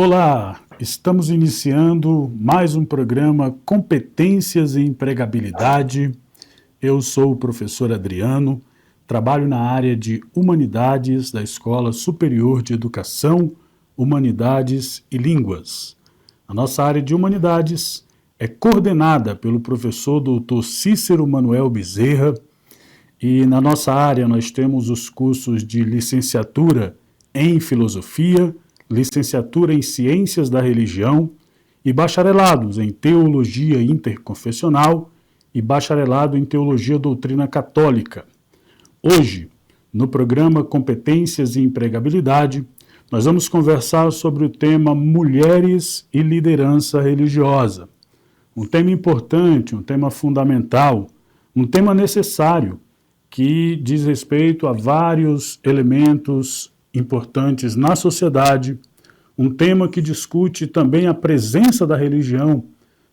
Olá, estamos iniciando mais um programa Competências e Empregabilidade. Eu sou o professor Adriano, trabalho na área de Humanidades da Escola Superior de Educação, Humanidades e Línguas. A nossa área de Humanidades é coordenada pelo professor Dr. Cícero Manuel Bezerra e na nossa área nós temos os cursos de licenciatura em Filosofia, licenciatura em Ciências da Religião e bacharelados em Teologia Interconfessional e bacharelado em Teologia Doutrina Católica. Hoje, no programa Competências e Empregabilidade, nós vamos conversar sobre o tema Mulheres e Liderança Religiosa. Um tema importante, um tema fundamental, um tema necessário que diz respeito a vários elementos importantes na sociedade, um tema que discute também a presença da religião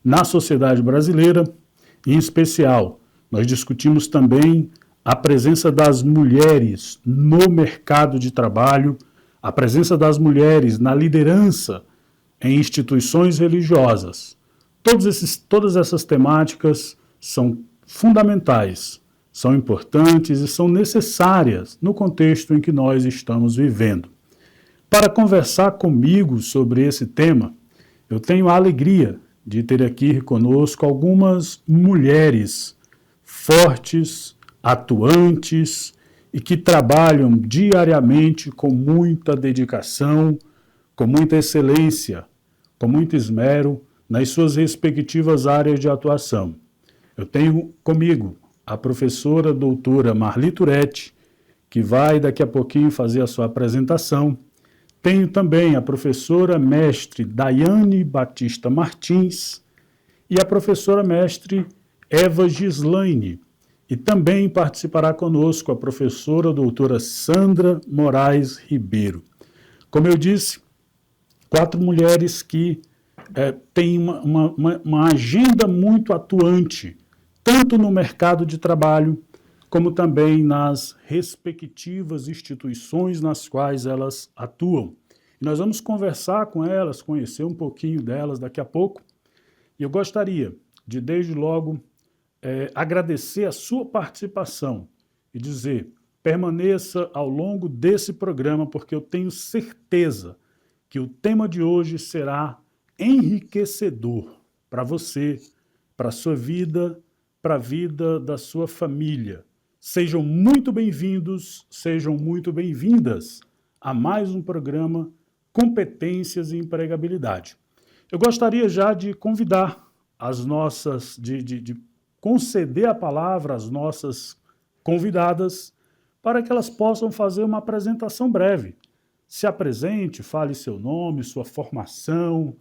na sociedade brasileira, em especial, nós discutimos também a presença das mulheres no mercado de trabalho, a presença das mulheres na liderança em instituições religiosas. Todas essas temáticas são fundamentais, são importantes e são necessárias no contexto em que nós estamos vivendo. Para conversar comigo sobre esse tema, eu tenho a alegria de ter aqui conosco algumas mulheres fortes, atuantes e que trabalham diariamente com muita dedicação, com muita excelência, com muito esmero nas suas respectivas áreas de atuação. Eu tenho comigo a professora doutora Marli Turete, que vai daqui a pouquinho fazer a sua apresentação. Tenho também a professora mestre Daiane Batista Martins e a professora mestre Eva Gislaine. E também participará conosco a professora doutora Sandra Moraes Ribeiro. Como eu disse, 4 mulheres que têm uma agenda muito atuante, tanto no mercado de trabalho, como também nas respectivas instituições nas quais elas atuam. E nós vamos conversar com elas, conhecer um pouquinho delas daqui a pouco. E eu gostaria de, desde logo, agradecer a sua participação e dizer, permaneça ao longo desse programa, porque eu tenho certeza que o tema de hoje será enriquecedor para você, para a sua vida, para a vida da sua família. Sejam muito bem-vindos, sejam muito bem-vindas a mais um programa Competências e Empregabilidade. Eu gostaria já de convidar as nossas, de conceder a palavra às nossas convidadas para que elas possam fazer uma apresentação breve. Se apresente, fale seu nome, sua formação.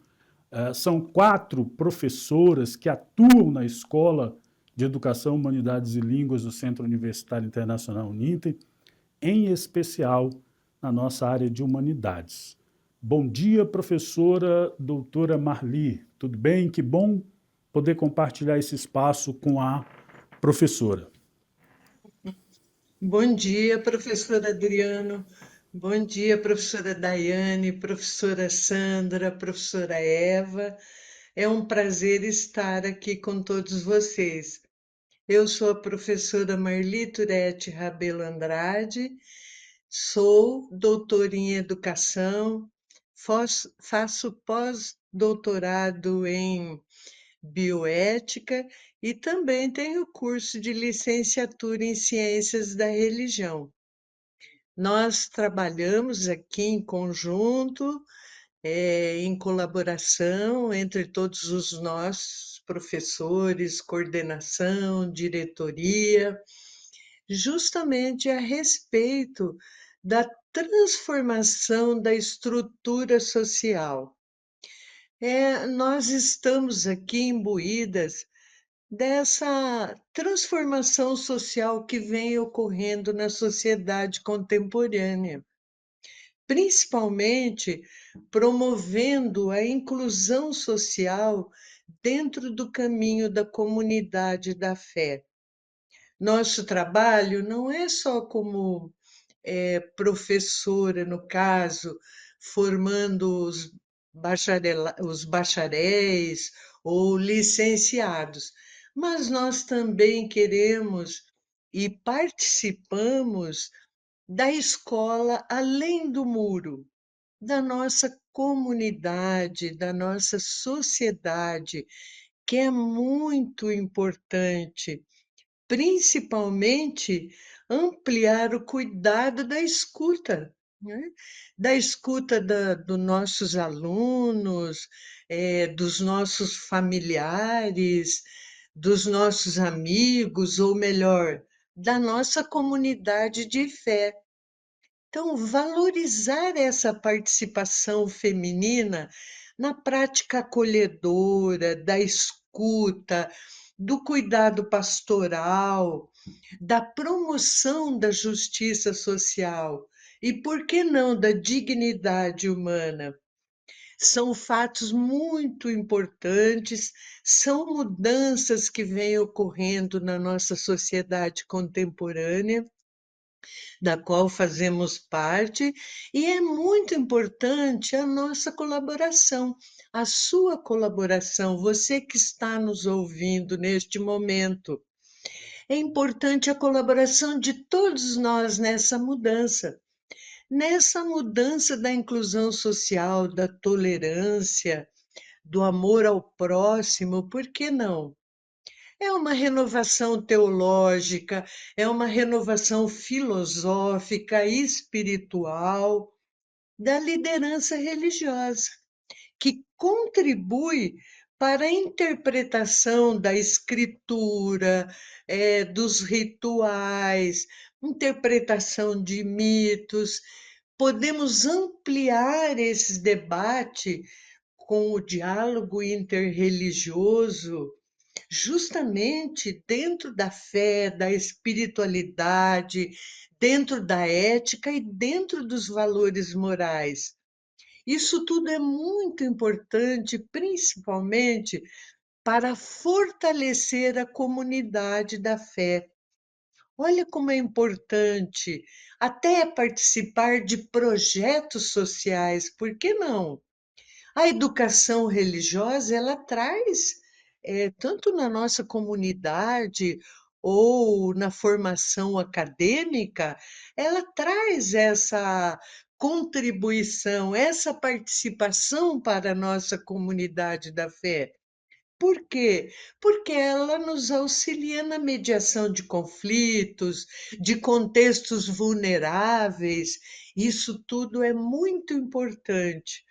São 4 professoras que atuam na Escola de Educação, Humanidades e Línguas do Centro Universitário Internacional Uninter, em especial na nossa área de Humanidades. Bom dia, professora doutora Marli. Tudo bem? Que bom poder compartilhar esse espaço com a professora. Bom dia, professor Adriano. Bom dia, professora Daiane, professora Sandra, professora Eva. É um prazer estar aqui com todos vocês. Eu sou a professora Marli Turete Rabelo Andrade, sou doutora em educação, faço pós-doutorado em bioética e também tenho curso de licenciatura em ciências da religião. Nós trabalhamos aqui em conjunto, em colaboração entre todos os nossos professores, coordenação, diretoria, justamente a respeito da transformação da estrutura social. Nós estamos aqui imbuídas dessa transformação social que vem ocorrendo na sociedade contemporânea, principalmente promovendo a inclusão social dentro do caminho da comunidade da fé. Nosso trabalho não é só como professora, no caso, formando os os bacharéis ou licenciados, mas nós também queremos e participamos da escola além do muro, da nossa comunidade, da nossa sociedade, que é muito importante, principalmente ampliar o cuidado da escuta, né? Da escuta dos nossos alunos, dos nossos familiares, dos nossos amigos, ou melhor, da nossa comunidade de fé. Então, valorizar essa participação feminina na prática acolhedora, da escuta, do cuidado pastoral, da promoção da justiça social e, por que não, da dignidade humana. São fatos muito importantes, são mudanças que vêm ocorrendo na nossa sociedade contemporânea, da qual fazemos parte, e é muito importante a nossa colaboração, a sua colaboração, você que está nos ouvindo neste momento. É importante a colaboração de todos nós nessa mudança da inclusão social, da tolerância, do amor ao próximo, por que não? É uma renovação teológica, é uma renovação filosófica, espiritual, da liderança religiosa, que contribui para a interpretação da escritura, dos rituais, interpretação de mitos. Podemos ampliar esse debate com o diálogo interreligioso, justamente dentro da fé, da espiritualidade, dentro da ética e dentro dos valores morais. Isso tudo é muito importante, principalmente para fortalecer a comunidade da fé. Olha como é importante até participar de projetos sociais, por que não? A educação religiosa, ela traz, tanto na nossa comunidade ou na formação acadêmica, ela traz essa contribuição, essa participação para a nossa comunidade da fé. Por quê? Porque ela nos auxilia na mediação de conflitos, de contextos vulneráveis. Isso tudo é muito importante.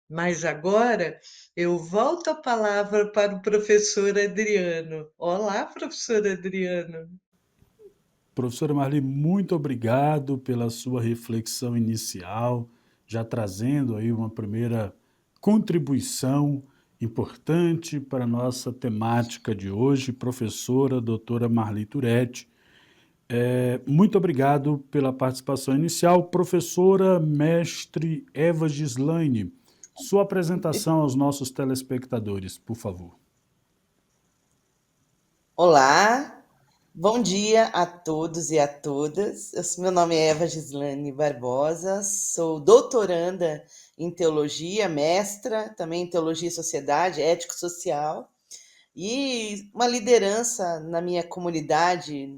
Mas agora eu volto a palavra para o professor Adriano. Olá, professor Adriano. Professora Marli, muito obrigado pela sua reflexão inicial, já trazendo aí uma primeira contribuição importante para a nossa temática de hoje, professora doutora Marli Turetti. Muito obrigado pela participação inicial. Professora mestre Eva Gislaine, sua apresentação aos nossos telespectadores, por favor. Olá, bom dia a todos e a todas. Meu nome é Eva Gislane Barbosa, sou doutoranda em teologia, mestra também em teologia e sociedade, ético-social, e uma liderança na minha comunidade.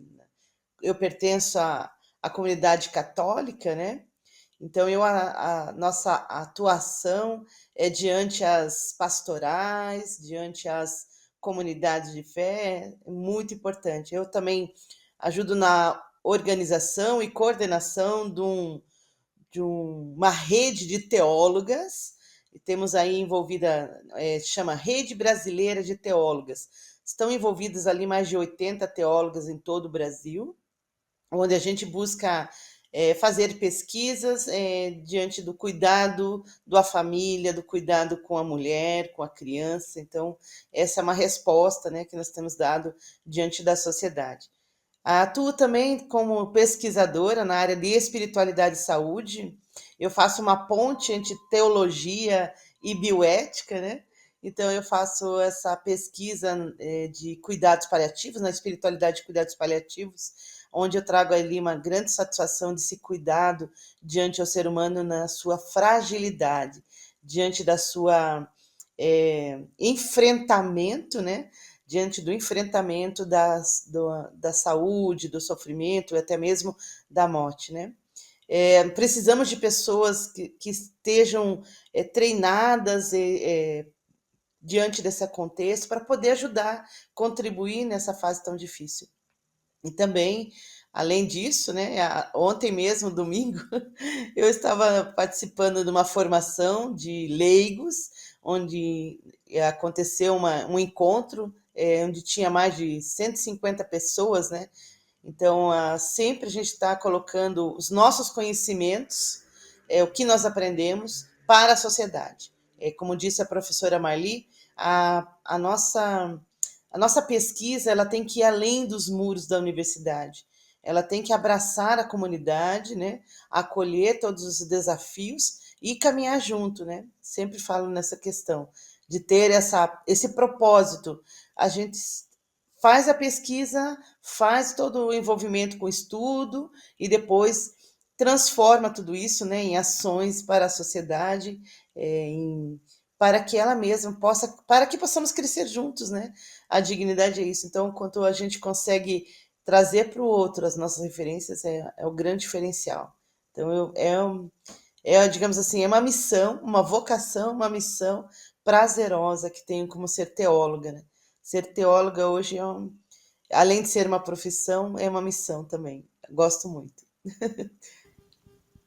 Eu pertenço à comunidade católica, né? Então, a nossa atuação é diante as pastorais, diante as comunidades de fé, é muito importante. Eu também ajudo na organização e coordenação uma rede de teólogas, e temos aí envolvida, chama Rede Brasileira de Teólogas. Estão envolvidas ali mais de 80 teólogas em todo o Brasil, onde a gente busca fazer pesquisas diante do cuidado da família, do cuidado com a mulher, com a criança. Então, essa é uma resposta, né, que nós temos dado diante da sociedade. Atuo também como pesquisadora na área de espiritualidade e saúde. Eu faço uma ponte entre teologia e bioética, né? Então, eu faço essa pesquisa de cuidados paliativos, na espiritualidade de cuidados paliativos, onde eu trago ali uma grande satisfação desse cuidado diante ao ser humano na sua fragilidade, diante da sua enfrentamento, né? Diante do enfrentamento da saúde, do sofrimento e até mesmo da morte, né? Precisamos de pessoas que estejam treinadas diante desse contexto para poder ajudar, contribuir nessa fase tão difícil. E também, além disso, né, ontem mesmo, domingo, eu estava participando de uma formação de leigos, onde aconteceu um encontro, onde tinha mais de 150 pessoas, né? Então, sempre a gente está colocando os nossos conhecimentos, o que nós aprendemos, para a sociedade. Como disse a professora Marli, a nossa pesquisa ela tem que ir além dos muros da universidade. Ela tem que abraçar a comunidade, né? Acolher todos os desafios e caminhar junto, né? Sempre falo nessa questão de ter esse propósito. A gente faz a pesquisa, faz todo o envolvimento com o estudo e depois transforma tudo isso, né, em ações para a sociedade, para que ela mesma possa, para que possamos crescer juntos, né? A dignidade é isso. Então, quanto a gente consegue trazer para o outro as nossas referências, é o grande diferencial. Então, digamos assim, é uma missão, uma vocação, uma missão prazerosa que tenho como ser teóloga, né? Ser teóloga hoje além de ser uma profissão, é uma missão também. Gosto muito.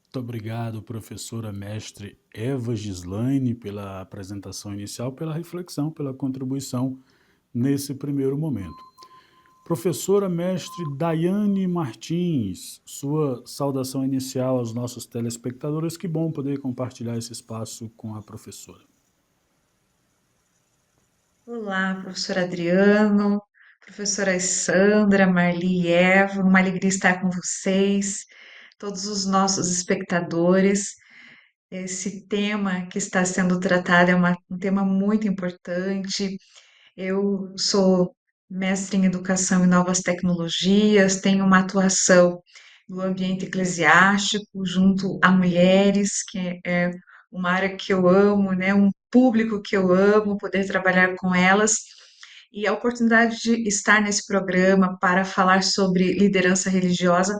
Muito obrigado, professora mestre Eva Gislaine, pela apresentação inicial, pela reflexão, pela contribuição nesse primeiro momento. Professora mestre Daiane Martins, sua saudação inicial aos nossos telespectadores. Que bom poder compartilhar esse espaço com a professora. Olá, professor Adriano, professora Sandra, Marli e Eva, uma alegria estar com vocês, todos os nossos espectadores. Esse tema que está sendo tratado é um tema muito importante. Eu sou mestre em Educação e Novas Tecnologias, tenho uma atuação no ambiente eclesiástico, junto a mulheres, que é uma área que eu amo, né? Um público que eu amo, poder trabalhar com elas. E a oportunidade de estar nesse programa para falar sobre liderança religiosa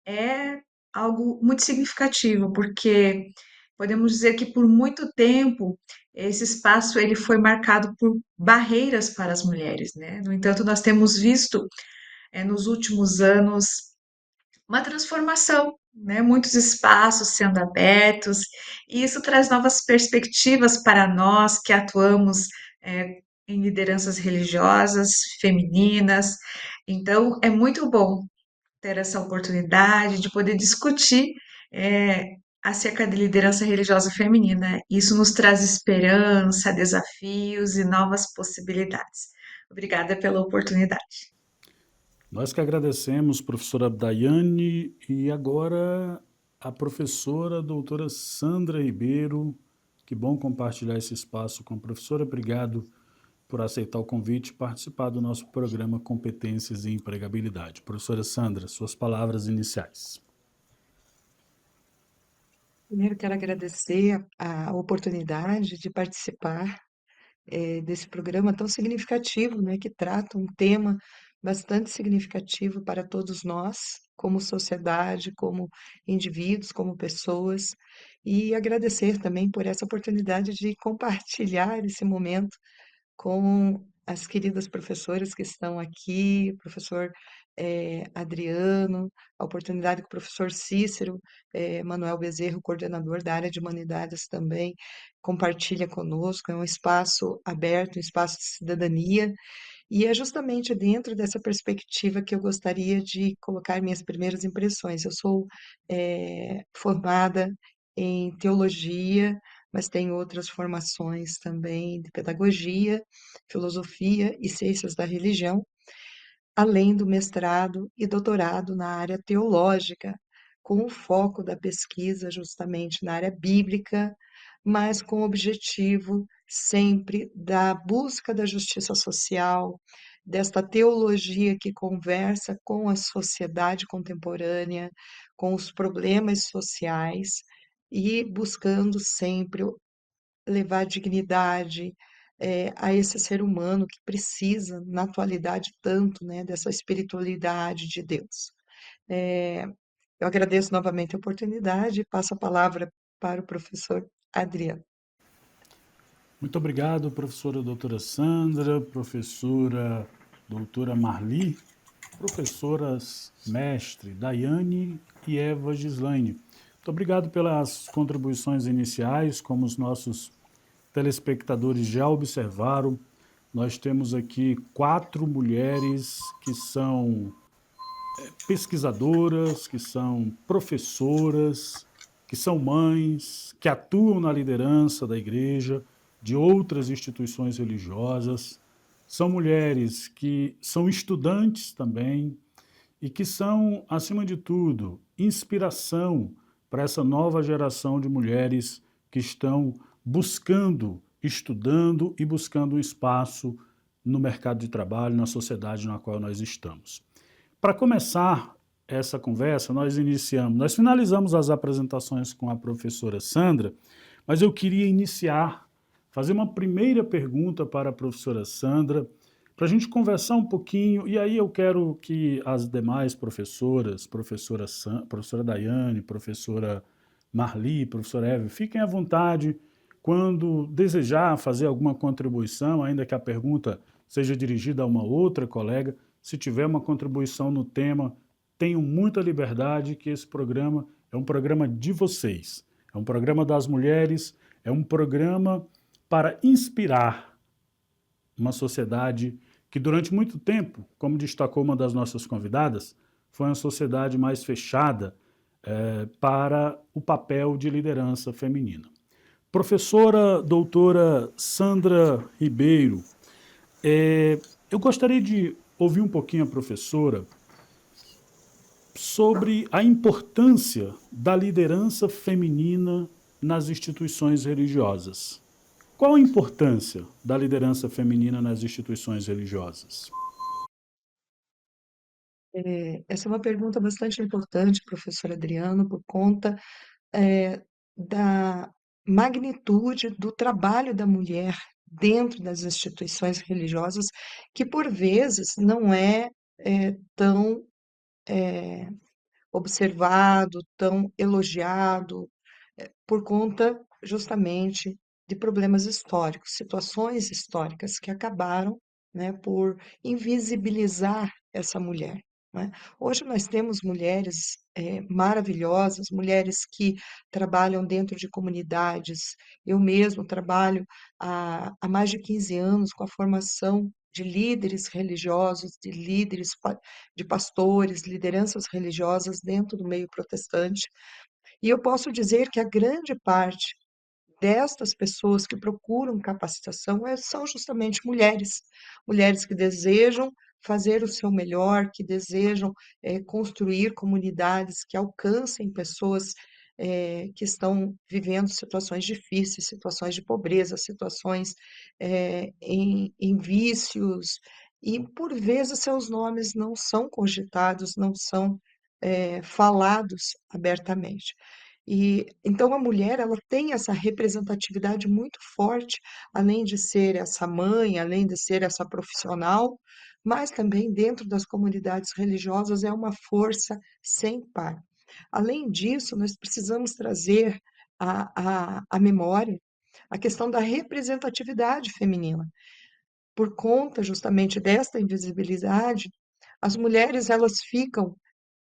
é algo muito significativo, porque podemos dizer que por muito tempo esse espaço ele foi marcado por barreiras para as mulheres, né? No entanto, nós temos visto nos últimos anos uma transformação, né? Muitos espaços sendo abertos, e isso traz novas perspectivas para nós que atuamos em lideranças religiosas femininas. Então, é muito bom ter essa oportunidade de poder discutir acerca de liderança religiosa feminina. Isso nos traz esperança, desafios e novas possibilidades. Obrigada pela oportunidade. Nós que agradecemos, professora Daiane, e agora a professora doutora Sandra Ribeiro. Que bom compartilhar esse espaço com a professora. Obrigado por aceitar o convite e participar do nosso programa Competências e Empregabilidade. Professora Sandra, suas palavras iniciais. Primeiro, quero agradecer a oportunidade de participar desse programa tão significativo, né, que trata um tema bastante significativo para todos nós, como sociedade, como indivíduos, como pessoas, e agradecer também por essa oportunidade de compartilhar esse momento com as queridas professoras que estão aqui, o professor Adriano, a oportunidade que o professor Cícero, Manuel Bezerro, coordenador da área de humanidades também, compartilha conosco, é um espaço aberto, um espaço de cidadania, e é justamente dentro dessa perspectiva que eu gostaria de colocar minhas primeiras impressões. Eu sou formada em teologia, mas tenho outras formações também de pedagogia, filosofia e ciências da religião, além do mestrado e doutorado na área teológica, com o foco da pesquisa justamente na área bíblica, mas com o objetivo sempre da busca da justiça social, desta teologia que conversa com a sociedade contemporânea, com os problemas sociais e buscando sempre levar dignidade a esse ser humano que precisa, na atualidade, tanto, né, dessa espiritualidade de Deus. Eu agradeço novamente a oportunidade e passo a palavra para o professor Adriano. Muito obrigado, professora doutora Sandra, professora doutora Marli, professoras mestre Daiane e Eva Gislaine. Muito obrigado pelas contribuições iniciais, como os nossos telespectadores já observaram. Nós temos aqui 4 mulheres que são pesquisadoras, que são professoras, que são mães, que atuam na liderança da igreja, de outras instituições religiosas. São mulheres que são estudantes também e que são, acima de tudo, inspiração para essa nova geração de mulheres que estão buscando, estudando e buscando um espaço no mercado de trabalho, na sociedade na qual nós estamos. Para começar essa conversa, nós finalizamos as apresentações com a professora Sandra, mas eu queria fazer uma primeira pergunta para a professora Sandra, para a gente conversar um pouquinho, e aí eu quero que as demais professoras, professora Daiane, professora Marli, professora Eve, fiquem à vontade quando desejar fazer alguma contribuição, ainda que a pergunta seja dirigida a uma outra colega. Se tiver uma contribuição no tema, tenham muita liberdade, que esse programa é um programa de vocês, é um programa das mulheres, é um programa para inspirar uma sociedade que durante muito tempo, como destacou uma das nossas convidadas, foi uma sociedade mais fechada para o papel de liderança feminina. Professora doutora Sandra Ribeiro, eu gostaria de ouvir um pouquinho a professora sobre a importância da liderança feminina nas instituições religiosas. Qual a importância da liderança feminina nas instituições religiosas? Essa é uma pergunta bastante importante, professor Adriano, por conta da magnitude do trabalho da mulher dentro das instituições religiosas, que por vezes não tão observado, tão elogiado, por conta justamente de problemas históricos, situações históricas que acabaram, né, por invisibilizar essa mulher, né. Hoje nós temos mulheres maravilhosas, mulheres que trabalham dentro de comunidades. Eu mesmo trabalho há mais de 15 anos com a formação de líderes religiosos, de líderes, de pastores, lideranças religiosas dentro do meio protestante. E eu posso dizer que a grande parte destas pessoas que procuram capacitação são justamente mulheres, mulheres que desejam fazer o seu melhor, que desejam construir comunidades que alcancem pessoas que estão vivendo situações difíceis, situações de pobreza, situações em vícios, e por vezes seus nomes não são cogitados, não são falados abertamente. E então a mulher, ela tem essa representatividade muito forte, além de ser essa mãe, além de ser essa profissional, mas também dentro das comunidades religiosas é uma força sem par. Além disso, nós precisamos trazer à memória a questão da representatividade feminina. Por conta justamente desta invisibilidade, as mulheres, elas ficam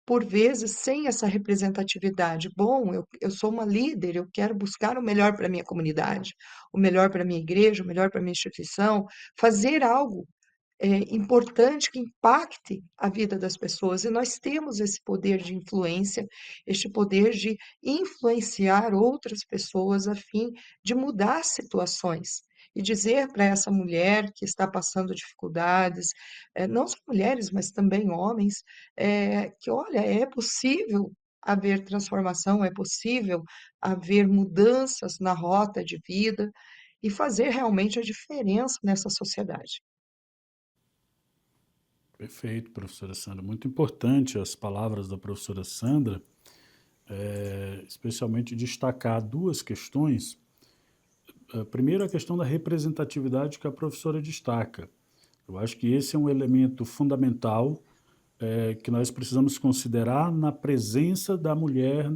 por vezes, sem essa representatividade. Bom, eu sou uma líder, eu quero buscar o melhor para a minha comunidade, o melhor para a minha igreja, o melhor para a minha instituição, fazer algo importante que impacte a vida das pessoas. E nós temos esse poder de influência, este poder de influenciar outras pessoas a fim de mudar situações. E dizer para essa mulher que está passando dificuldades, não só mulheres, mas também homens, que olha, é possível haver transformação, é possível haver mudanças na rota de vida e fazer realmente a diferença nessa sociedade. Perfeito, professora Sandra. Muito importante as palavras da professora Sandra, especialmente destacar 2 questões. primeiro a questão da representatividade que a professora destaca. Eu acho que esse é um elemento fundamental que nós precisamos considerar na presença da mulher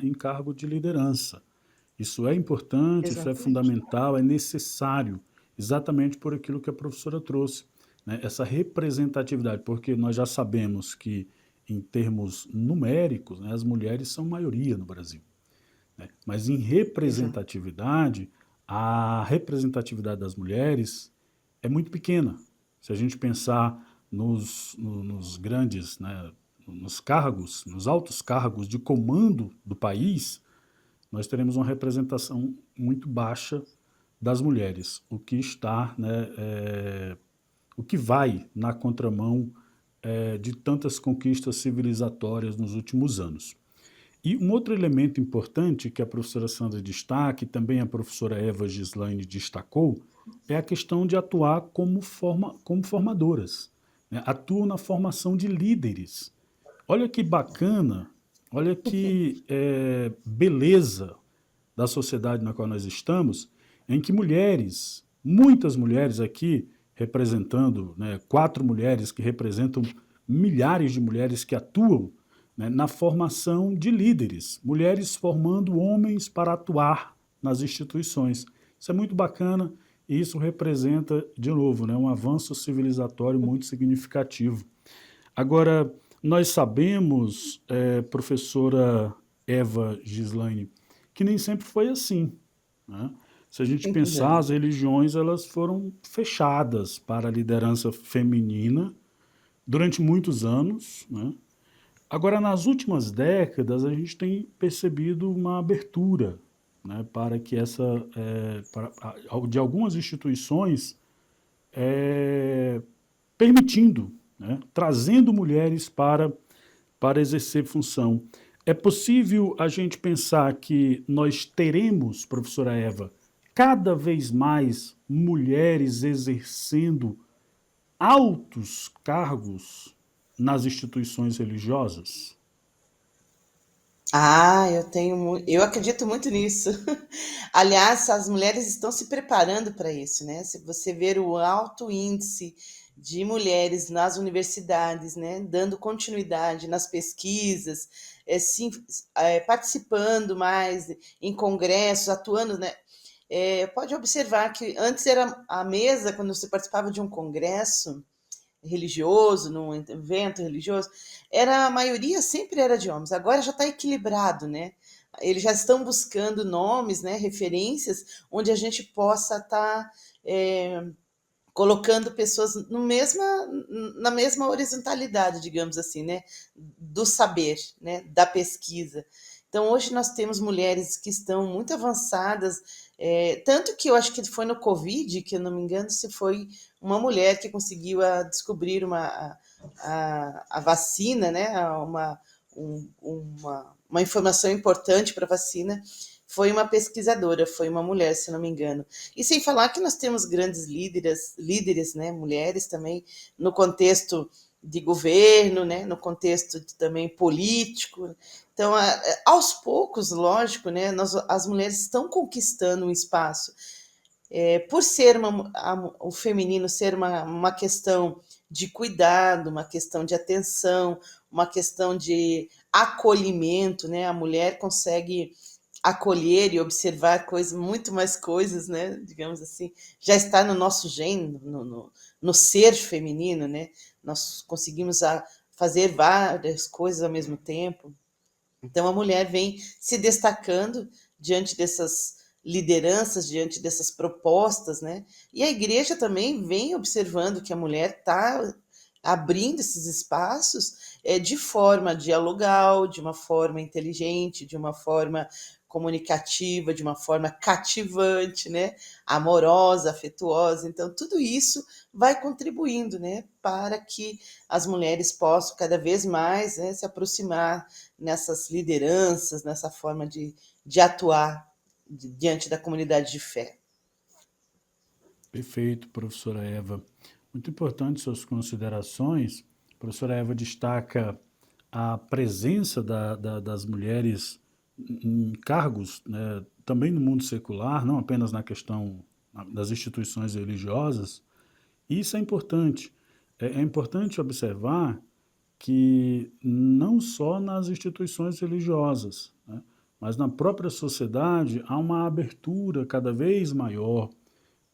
em cargo de liderança. Isso é importante, isso é Exatamente. fundamental, é necessário, exatamente por aquilo que a professora trouxe, né? Essa representatividade, porque nós já sabemos que, em termos numéricos, né, as mulheres são maioria no Brasil, né? Mas em Exato. representatividade, a representatividade das mulheres é muito pequena. Se a gente pensar nos grandes, né, nos cargos, nos altos cargos de comando do país, nós teremos uma representação muito baixa das mulheres, o que está, né, o que vai na contramão de tantas conquistas civilizatórias nos últimos anos. E um outro elemento importante que a professora Sandra destaca, e também a professora Eva Gislaine destacou, é a questão de atuar como formadoras, né? Atuam na formação de líderes. Olha que bacana, olha que beleza da sociedade na qual nós estamos, em que mulheres, muitas mulheres aqui, representando, né, 4 mulheres que representam milhares de mulheres que atuam, né, na formação de líderes, mulheres formando homens para atuar nas instituições. Isso é muito bacana e isso representa, de novo, né, um avanço civilizatório muito significativo. Agora, nós sabemos, professora Eva Gislaine, que nem sempre foi assim, né? Se a gente pensar, as religiões elas foram fechadas para a liderança feminina durante muitos anos, né? Agora, nas últimas décadas, a gente tem percebido uma abertura, né, para que de algumas instituições permitindo, né, trazendo mulheres para exercer função. É possível a gente pensar que nós teremos, professora Eva, cada vez mais mulheres exercendo altos cargos nas instituições religiosas? Eu acredito muito nisso. Aliás, as mulheres estão se preparando para isso, né? Se você ver o alto índice de mulheres nas universidades, né, dando continuidade nas pesquisas, sim, participando mais em congressos, atuando, né? Pode observar que antes era a mesa, quando você participava de um congresso religioso, num evento religioso, a maioria sempre era de homens. Agora já está equilibrado, né? Eles já estão buscando nomes, né, referências, onde a gente possa estar colocando pessoas na mesma horizontalidade, digamos assim, né, do saber, né, da pesquisa. Então, hoje nós temos mulheres que estão muito avançadas, tanto que eu acho que foi no Covid, que eu não me engano, se foi uma mulher que conseguiu descobrir a vacina, né, uma informação importante para a vacina, foi uma pesquisadora, foi uma mulher, se não me engano. E sem falar que nós temos grandes líderes, né, mulheres também, no contexto de governo, né, no contexto também político. Então, aos poucos, lógico, né, as mulheres estão conquistando um espaço. Por ser o feminino ser uma questão de cuidado, uma questão de atenção, uma questão de acolhimento, né? A mulher consegue acolher e observar muito mais coisas, né? Digamos assim, já está no nosso gênero, no ser feminino, né? Nós conseguimos fazer várias coisas ao mesmo tempo. Então a mulher vem se destacando diante dessas lideranças, diante dessas propostas, né? E a igreja também vem observando que a mulher está abrindo esses espaços de forma dialogal, de uma forma inteligente, de uma forma comunicativa, de uma forma cativante, né? Amorosa, afetuosa. Então, tudo isso vai contribuindo, né? Para que as mulheres possam cada vez mais, né, se aproximar nessas lideranças, nessa forma de atuar diante da comunidade de fé. Perfeito, professora Eva. Muito importante suas considerações. A professora Eva destaca a presença das mulheres em cargos, né, também no mundo secular, não apenas na questão das instituições religiosas, e isso é importante. É importante observar que não só nas instituições religiosas, né, mas na própria sociedade há uma abertura cada vez maior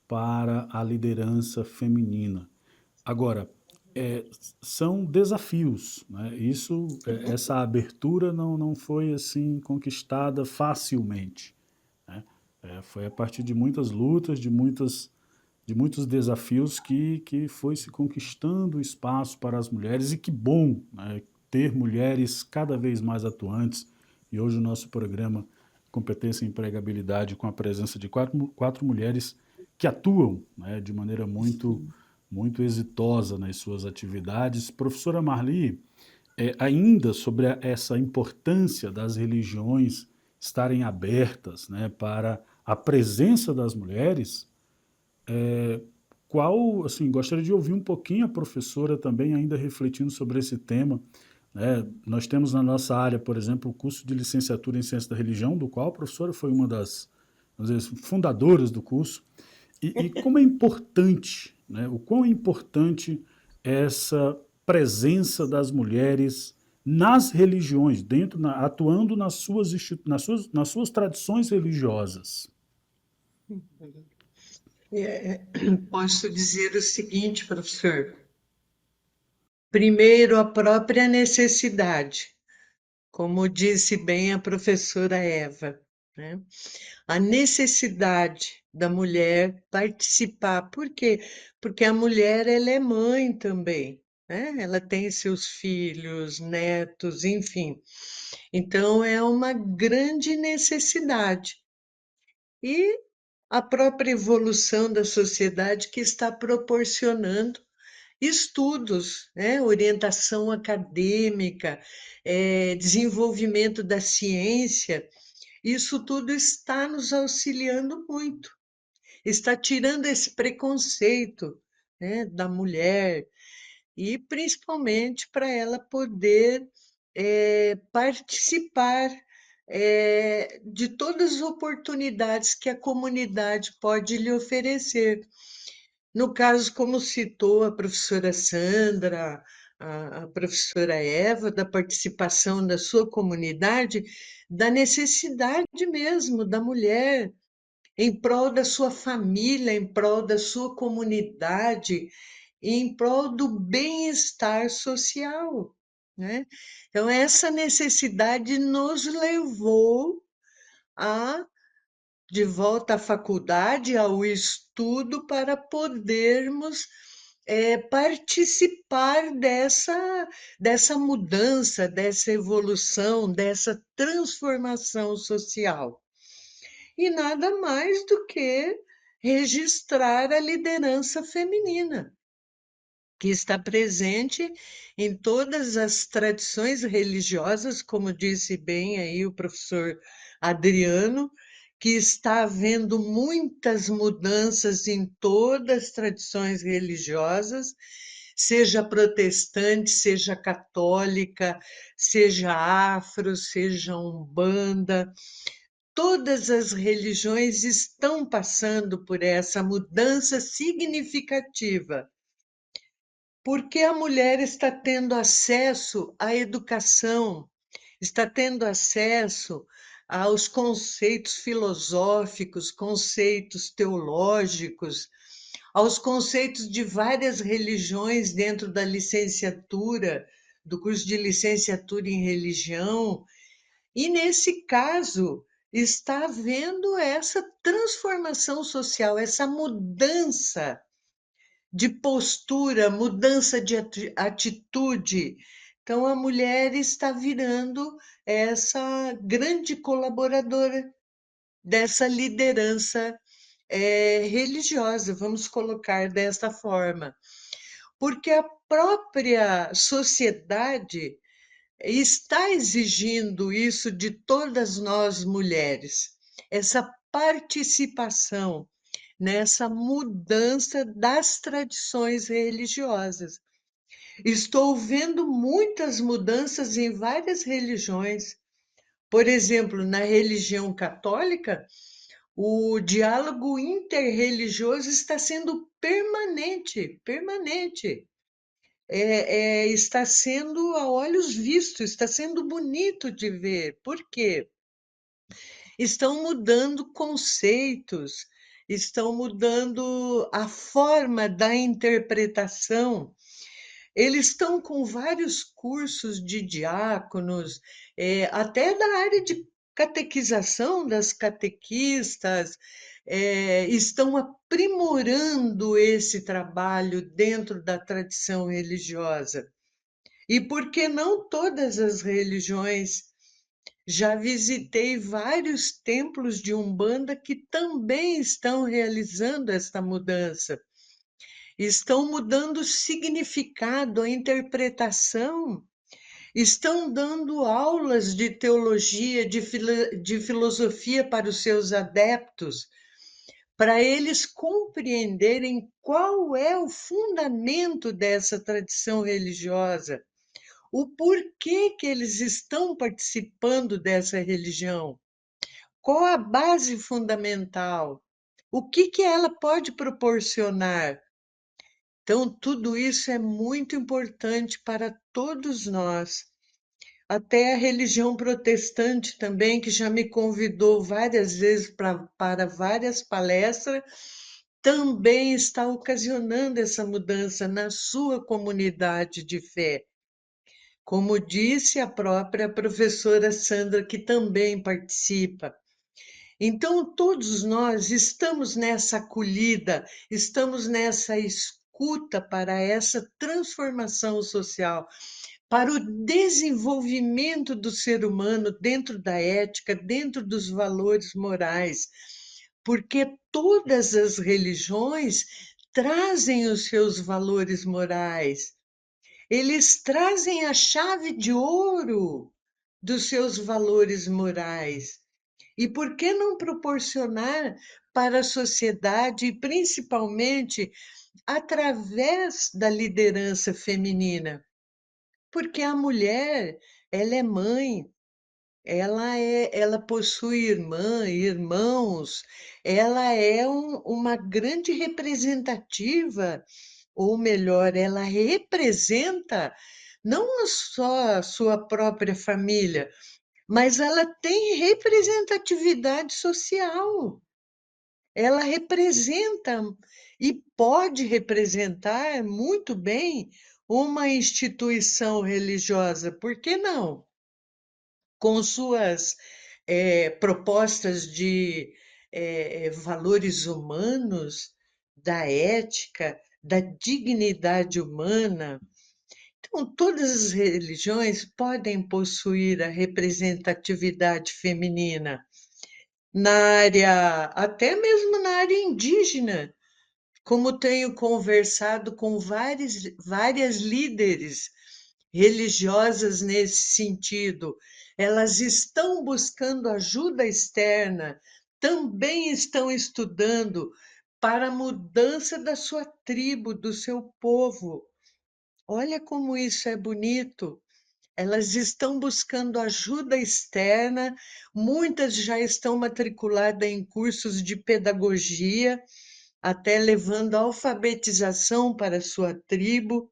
para a liderança feminina. Agora, é, são desafios, né? Essa abertura não foi assim conquistada facilmente, né? Foi a partir de muitas lutas, de muitos desafios que foi se conquistando espaço para as mulheres, e que bom, né, ter mulheres cada vez mais atuantes. E hoje o nosso programa Competência e Empregabilidade, com a presença de quatro mulheres que atuam, né, de maneira muito exitosa nas suas atividades. Professora Marli, ainda sobre essa importância das religiões estarem abertas, né, para a presença das mulheres, assim, gostaria de ouvir um pouquinho a professora também, ainda refletindo sobre esse tema, né? Nós temos na nossa área, por exemplo, o curso de licenciatura em Ciência da Religião, do qual a professora foi uma das, vamos dizer, fundadoras do curso, e como é importante, né? O quão é importante essa presença das mulheres nas religiões, atuando nas suas tradições religiosas. Posso dizer o seguinte, professor. Primeiro, a própria necessidade, como disse bem a professora Eva, né? A necessidade da mulher participar. Por quê? Porque a mulher, ela é mãe também, né? Ela tem seus filhos, netos, enfim. Então, é uma grande necessidade. E a própria evolução da sociedade que está proporcionando estudos, né? Orientação acadêmica, desenvolvimento da ciência, isso tudo está nos auxiliando muito, está tirando esse preconceito, né, da mulher, e principalmente para ela poder participar de todas as oportunidades que a comunidade pode lhe oferecer. No caso, como citou a professora Sandra, a professora Eva, da participação da sua comunidade, da necessidade mesmo da mulher em prol da sua família, em prol da sua comunidade, em prol do bem-estar social, né? Então, essa necessidade nos levou a de volta à faculdade, ao estudo, para podermos participar dessa mudança, dessa evolução, dessa transformação social. E nada mais do que registrar a liderança feminina, que está presente em todas as tradições religiosas, como disse bem aí o professor Adriano, que está havendo muitas mudanças em todas as tradições religiosas, seja protestante, seja católica, seja afro, seja umbanda. Todas as religiões estão passando por essa mudança significativa, porque a mulher está tendo acesso à educação, está tendo acesso aos conceitos filosóficos, conceitos teológicos, aos conceitos de várias religiões dentro da licenciatura, do curso de licenciatura em religião, e nesse caso está havendo essa transformação social, essa mudança de postura, mudança de atitude. Então, a mulher está virando essa grande colaboradora dessa liderança religiosa, vamos colocar dessa forma, porque a própria sociedade está exigindo isso de todas nós mulheres, essa participação nessa mudança das tradições religiosas. Estou vendo muitas mudanças em várias religiões. Por exemplo, na religião católica, O diálogo interreligioso está sendo permanente, permanente. Está sendo a olhos vistos, está sendo bonito de ver. Por quê? Estão mudando conceitos, estão mudando a forma da interpretação. Eles estão com vários cursos de diáconos, até da área de catequização das catequistas, estão aprimorando esse trabalho dentro da tradição religiosa. E por que não todas as religiões? Já visitei vários templos de Umbanda que também estão realizando esta mudança. Estão mudando o significado, a interpretação, estão dando aulas de teologia, de filosofia para os seus adeptos, para eles compreenderem qual é o fundamento dessa tradição religiosa, o porquê que eles estão participando dessa religião, qual a base fundamental, o que ela pode proporcionar. Então, tudo isso é muito importante para todos nós. Até a religião protestante também, que já me convidou várias vezes para várias palestras, também está ocasionando essa mudança na sua comunidade de fé. Como disse a própria professora Sandra, que também participa. Então, todos nós estamos nessa acolhida, estamos nessa escuta para essa transformação social, para o desenvolvimento do ser humano dentro da ética, dentro dos valores morais, porque todas as religiões trazem os seus valores morais, eles trazem a chave de ouro dos seus valores morais. E por que não proporcionar para a sociedade, principalmente através da liderança feminina? Porque a mulher, ela é mãe, ela possui irmã, irmãos, ela é uma grande representativa, ou melhor, ela representa não só a sua própria família, mas ela tem representatividade social. Ela representa e pode representar muito bem uma instituição religiosa, por que não? Com suas propostas de valores humanos, da ética, da dignidade humana. Então, todas as religiões podem possuir a representatividade feminina na área, até mesmo na área indígena, como tenho conversado com várias líderes religiosas nesse sentido. Elas estão buscando ajuda externa, também estão estudando para a mudança da sua tribo, do seu povo. Olha como isso é bonito. Elas estão buscando ajuda externa, muitas já estão matriculadas em cursos de pedagogia, até levando alfabetização para a sua tribo,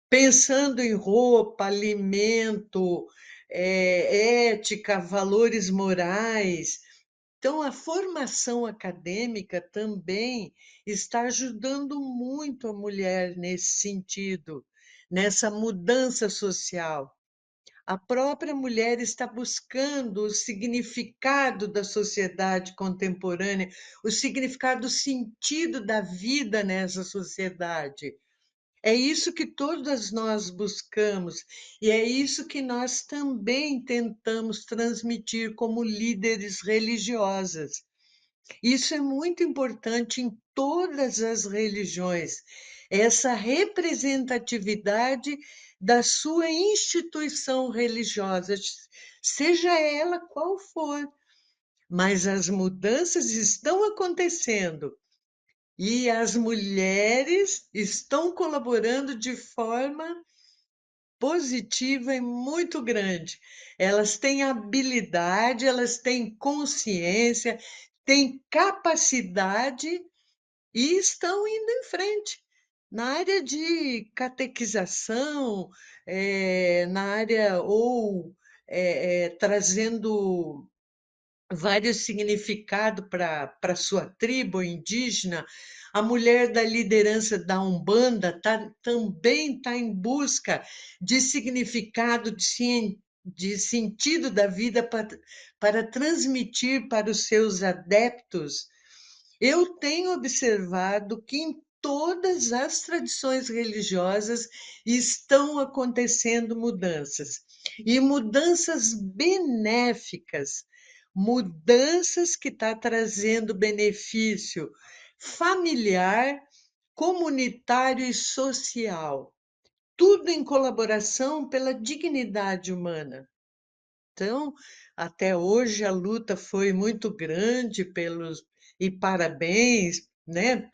pensando em roupa, alimento, ética, valores morais. Então, a formação acadêmica também está ajudando muito a mulher nesse sentido, nessa mudança social. A própria mulher está buscando o significado da sociedade contemporânea, o significado, o sentido da vida nessa sociedade. É isso que todas nós buscamos e é isso que nós também tentamos transmitir como líderes religiosas. Isso é muito importante em todas as religiões, essa representatividade da sua instituição religiosa, seja ela qual for. Mas as mudanças estão acontecendo e as mulheres estão colaborando de forma positiva e muito grande. Elas têm habilidade, elas têm consciência, têm capacidade e estão indo em frente. Na área de catequização, na área ou trazendo vários significados para a sua tribo indígena. A mulher da liderança da Umbanda também está em busca de significado, de sentido da vida para transmitir para os seus adeptos. Eu tenho observado que em todas as tradições religiosas estão acontecendo mudanças, e mudanças benéficas, mudanças que estão trazendo benefício familiar, comunitário e social, tudo em colaboração pela dignidade humana. Então, até hoje a luta foi muito grande e parabéns, né,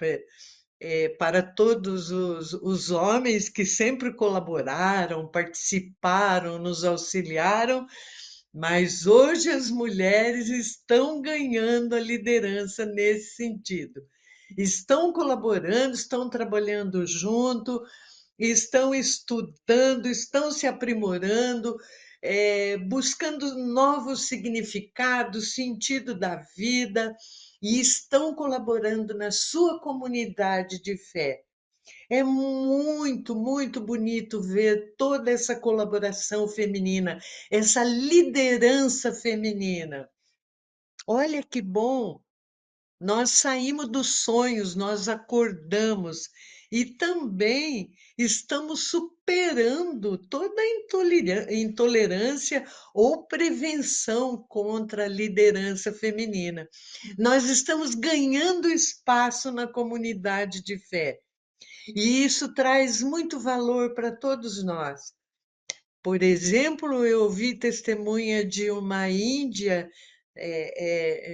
para todos os homens que sempre colaboraram, participaram, nos auxiliaram, mas hoje as mulheres estão ganhando a liderança nesse sentido. Estão colaborando, estão trabalhando junto, estão estudando, estão se aprimorando, buscando novos significados, sentido da vida, e estão colaborando na sua comunidade de fé. É muito, muito bonito ver toda essa colaboração feminina, essa liderança feminina. Olha que bom! Nós saímos dos sonhos, nós acordamos e também estamos superando toda a intolerância ou prevenção contra a liderança feminina. Nós estamos ganhando espaço na comunidade de fé e isso traz muito valor para todos nós. Por exemplo, eu ouvi testemunha de uma índia,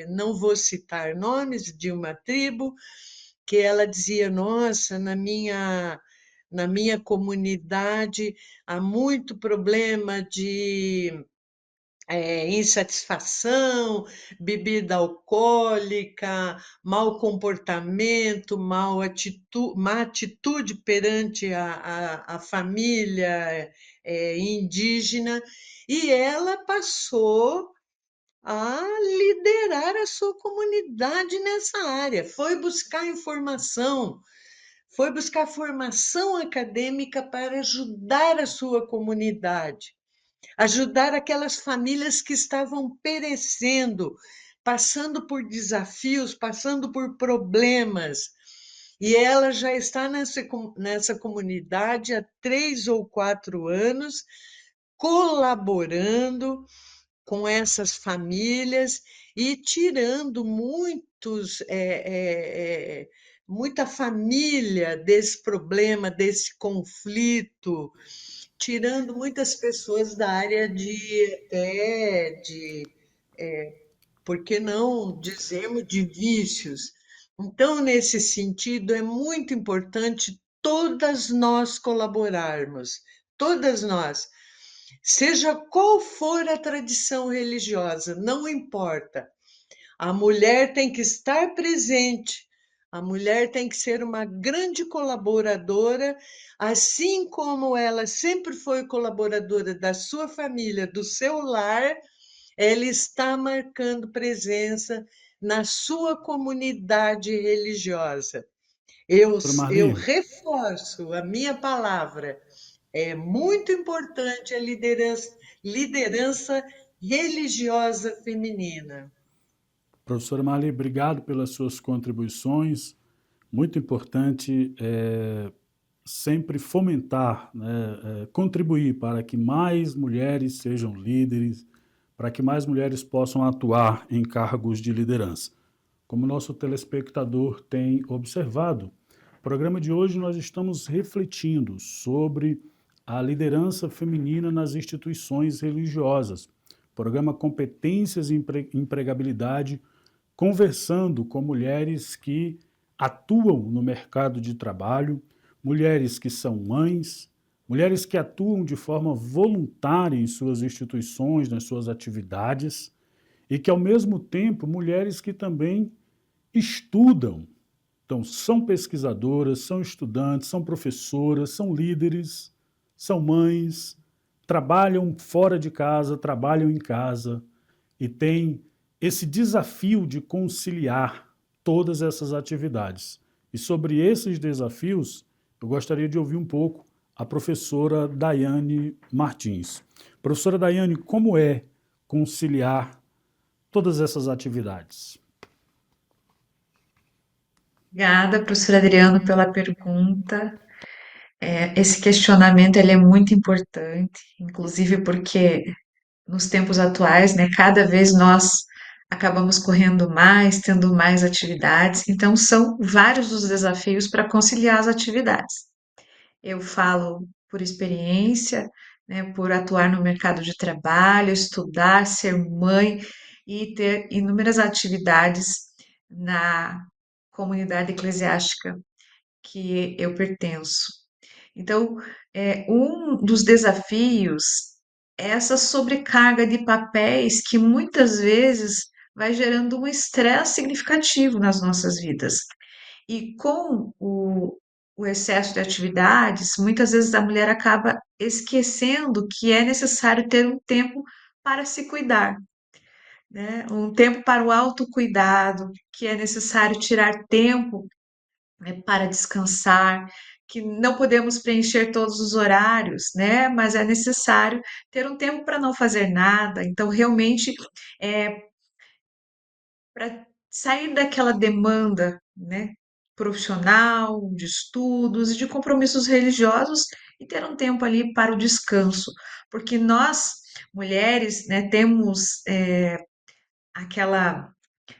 não vou citar nomes, de uma tribo, que ela dizia: Nossa, na minha comunidade há muito problema de insatisfação, bebida alcoólica, mau comportamento, má atitude perante a família indígena, e ela passou a liderar a sua comunidade nessa área, foi buscar formação acadêmica para ajudar a sua comunidade, ajudar aquelas famílias que estavam perecendo, passando por desafios, passando por problemas. E ela já está nessa comunidade há 3 ou 4 anos, colaborando com essas famílias e tirando muita família desse problema, desse conflito, tirando muitas pessoas da área por que não dizemos, de vícios. Então, nesse sentido, é muito importante todas nós colaborarmos, todas nós, seja qual for a tradição religiosa, não importa. A mulher tem que estar presente, a mulher tem que ser uma grande colaboradora, assim como ela sempre foi colaboradora da sua família, do seu lar, ela está marcando presença na sua comunidade religiosa. Doutora Eu Marli, reforço a minha palavra. É muito importante a liderança religiosa feminina. professora Marli, obrigado pelas suas contribuições. Muito importante sempre fomentar, né, contribuir para que mais mulheres sejam líderes, para que mais mulheres possam atuar em cargos de liderança. Como nosso telespectador tem observado, no programa de hoje nós estamos refletindo sobre a liderança feminina nas instituições religiosas. Programa Competências e Empregabilidade, conversando com mulheres que atuam no mercado de trabalho, mulheres que são mães, mulheres que atuam de forma voluntária em suas instituições, nas suas atividades, e que, ao mesmo tempo, mulheres que também estudam. Então, são pesquisadoras, são estudantes, são professoras, são líderes, são mães, trabalham fora de casa, trabalham em casa e têm esse desafio de conciliar todas essas atividades. E sobre esses desafios, eu gostaria de ouvir um pouco a professora Daiane Martins. Professora Daiane, como é conciliar todas essas atividades? Obrigada, professor Adriano, pela pergunta. Esse questionamento ele é muito importante, inclusive porque nos tempos atuais, né, cada vez nós acabamos correndo mais, tendo mais atividades, então são vários os desafios para conciliar as atividades. Eu falo por experiência, né, por atuar no mercado de trabalho, estudar, ser mãe e ter inúmeras atividades na comunidade eclesiástica que eu pertenço. Então, um dos desafios é essa sobrecarga de papéis que muitas vezes vai gerando um estresse significativo nas nossas vidas. E com o excesso de atividades, muitas vezes a mulher acaba esquecendo que é necessário ter um tempo para se cuidar, né? Um tempo para o autocuidado, que é necessário tirar tempo, né, para descansar, que não podemos preencher todos os horários, né? Mas é necessário ter um tempo para não fazer nada. Então, realmente, é, para sair daquela demanda, né, profissional, de estudos e de compromissos religiosos e ter um tempo ali para o descanso, porque nós, mulheres, né, temos aquela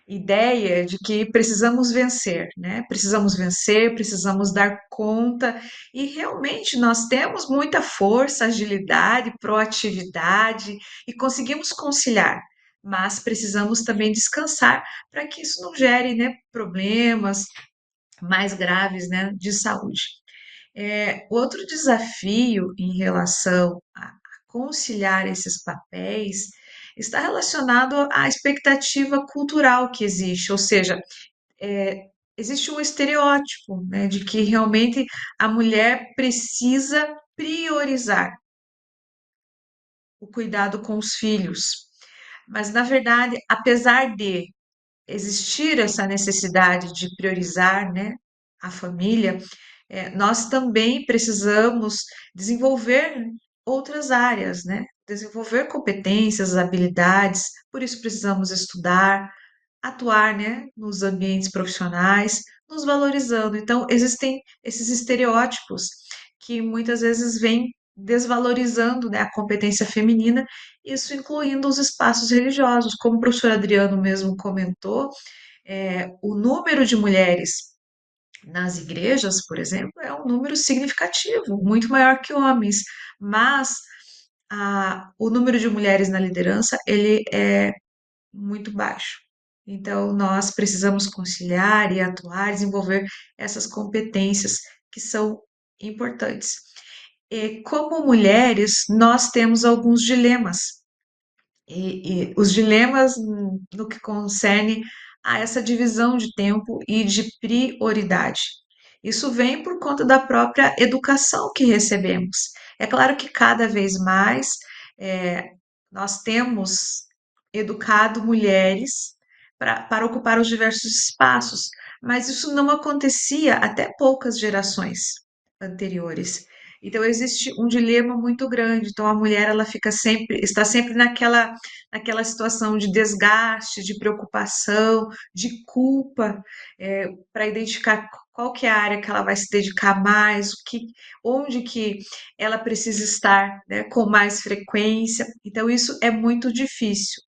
ideia de que precisamos vencer, né? Precisamos vencer, precisamos dar conta, e realmente nós temos muita força, agilidade, proatividade e conseguimos conciliar, mas precisamos também descansar para que isso não gere, né, problemas mais graves, né, de saúde. Outro desafio em relação a conciliar esses papéis está relacionado à expectativa cultural que existe, ou seja, é, existe um estereótipo, né, de que realmente a mulher precisa priorizar o cuidado com os filhos. Mas, na verdade, apesar de existir essa necessidade de priorizar, né, a família, nós também precisamos desenvolver outras áreas, né? Desenvolver competências, habilidades, por isso precisamos estudar, atuar, né, nos ambientes profissionais, nos valorizando. Então, existem esses estereótipos que muitas vezes vêm desvalorizando, né, a competência feminina, isso incluindo os espaços religiosos, como o professor Adriano mesmo comentou, o número de mulheres nas igrejas, por exemplo, é um número significativo, muito maior que homens, mas o número de mulheres na liderança, ele é muito baixo. Então, nós precisamos conciliar e atuar, desenvolver essas competências que são importantes. E, como mulheres, nós temos alguns dilemas e os dilemas no que concerne a essa divisão de tempo e de prioridade. Isso vem por conta da própria educação que recebemos. É claro que cada vez mais eh, nós temos educado mulheres para ocupar os diversos espaços, mas isso não acontecia até poucas gerações anteriores. Então existe um dilema muito grande. Então a mulher ela fica sempre, está sempre naquela situação de desgaste, de preocupação, de culpa, para identificar qual que é a área que ela vai se dedicar mais, onde que ela precisa estar, né, com mais frequência. Então isso é muito difícil.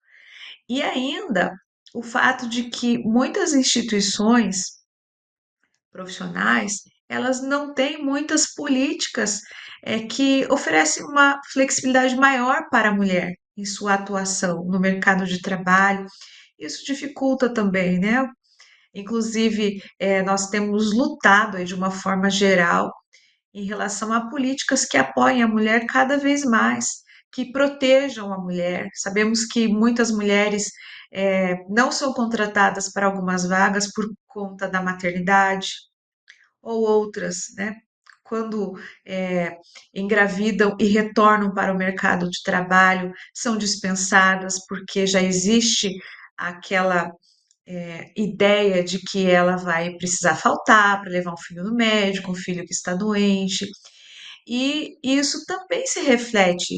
E ainda o fato de que muitas instituições profissionais, elas não têm muitas políticas que oferecem uma flexibilidade maior para a mulher em sua atuação no mercado de trabalho. Isso dificulta também, né? Inclusive, nós temos lutado aí, de uma forma geral em relação a políticas que apoiem a mulher cada vez mais, que protejam a mulher. Sabemos que muitas mulheres não são contratadas para algumas vagas por conta da maternidade, ou outras, né? Quando engravidam e retornam para o mercado de trabalho, são dispensadas porque já existe aquela ideia de que ela vai precisar faltar para levar um filho no médico, um filho que está doente. E isso também se reflete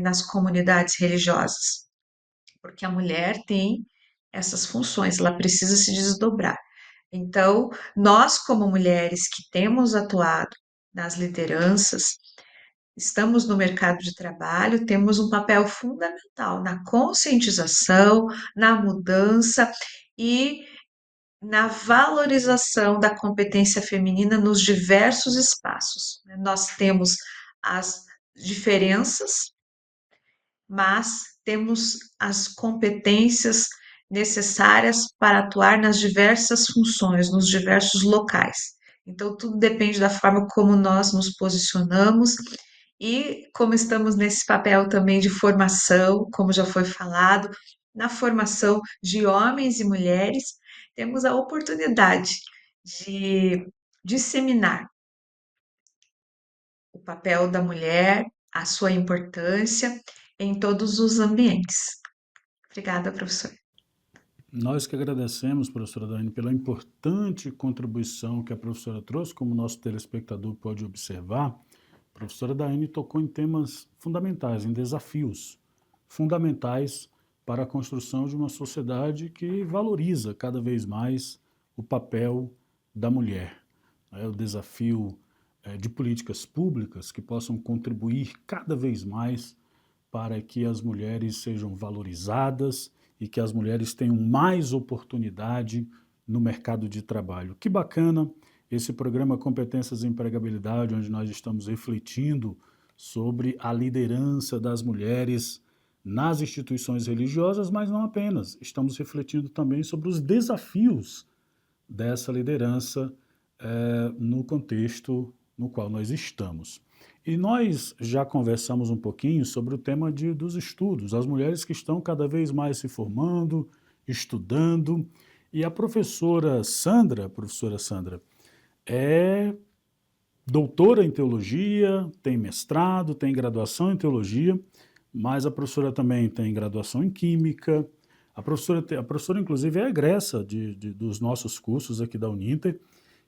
nas comunidades religiosas, porque a mulher tem essas funções, ela precisa se desdobrar. Então, nós, como mulheres que temos atuado nas lideranças, estamos no mercado de trabalho, temos um papel fundamental na conscientização, na mudança e na valorização da competência feminina nos diversos espaços. Nós temos as diferenças, mas temos as competências necessárias para atuar nas diversas funções, nos diversos locais. Então, tudo depende da forma como nós nos posicionamos e como estamos nesse papel também de formação, como já foi falado, na formação de homens e mulheres, temos a oportunidade de disseminar o papel da mulher, a sua importância em todos os ambientes. Obrigada, professor. Nós que agradecemos, professora Daiane, pela importante contribuição que a professora trouxe, como o nosso telespectador pode observar. A professora Daiane tocou em temas fundamentais, em desafios fundamentais para a construção de uma sociedade que valoriza cada vez mais o papel da mulher. O desafio de políticas públicas que possam contribuir cada vez mais para que as mulheres sejam valorizadas e que as mulheres tenham mais oportunidade no mercado de trabalho. Que bacana esse programa Competências e Empregabilidade, onde nós estamos refletindo sobre a liderança das mulheres nas instituições religiosas, mas não apenas. Estamos refletindo também sobre os desafios dessa liderança no contexto no qual nós estamos. E nós já conversamos um pouquinho sobre o tema dos estudos, as mulheres que estão cada vez mais se formando, estudando, e a professora Sandra, é doutora em teologia, tem mestrado, tem graduação em teologia, mas a professora também tem graduação em química. A professora inclusive, é egressa dos nossos cursos aqui da Uninter,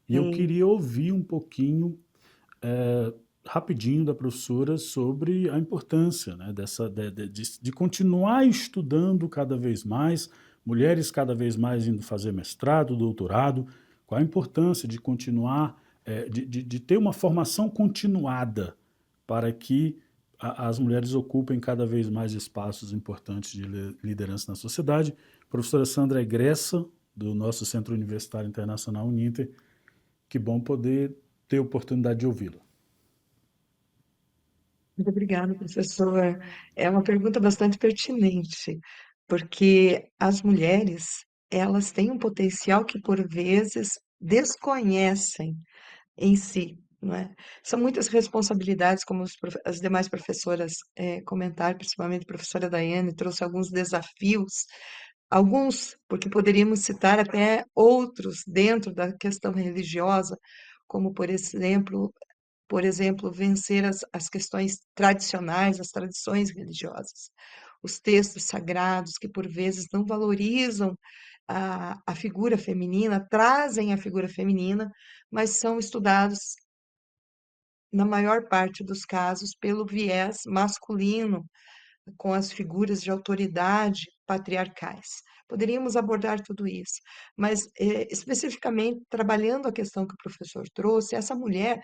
e eu Sim. queria ouvir um pouquinho, rapidinho, da professora sobre a importância, né, de continuar estudando cada vez mais, mulheres cada vez mais indo fazer mestrado, doutorado, qual a importância de continuar, de ter uma formação continuada para que as mulheres ocupem cada vez mais espaços importantes de liderança na sociedade. A professora Sandra é egressa do nosso Centro Universitário Internacional Uninter. Que bom poder ter a oportunidade de ouvi-la. Muito obrigada, professor. É uma pergunta bastante pertinente, porque as mulheres, elas têm um potencial que, por vezes, desconhecem em si, não é? São muitas responsabilidades, como as demais professoras comentaram, principalmente a professora Daiane, trouxe alguns desafios, alguns, porque poderíamos citar até outros dentro da questão religiosa, como, por exemplo, vencer as questões tradicionais, as tradições religiosas, os textos sagrados que por vezes não valorizam a figura feminina, trazem a figura feminina, mas são estudados, na maior parte dos casos, pelo viés masculino, com as figuras de autoridade patriarcais. Poderíamos abordar tudo isso, mas especificamente trabalhando a questão que o professor trouxe, essa mulher,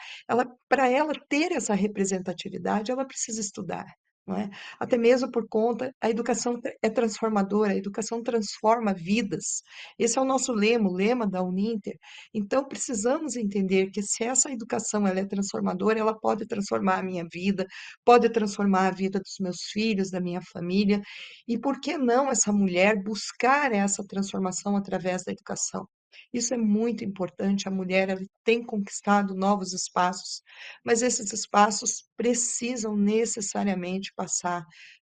para ela ter essa representatividade, ela precisa estudar. Não é? Até mesmo por conta, a educação é transformadora, a educação transforma vidas. Esse é o nosso lema, o lema da Uninter. Então, precisamos entender que se essa educação ela é transformadora, ela pode transformar a minha vida, pode transformar a vida dos meus filhos, da minha família, e por que não essa mulher buscar essa transformação através da educação? Isso é muito importante. A mulher ela tem conquistado novos espaços, mas esses espaços precisam necessariamente passar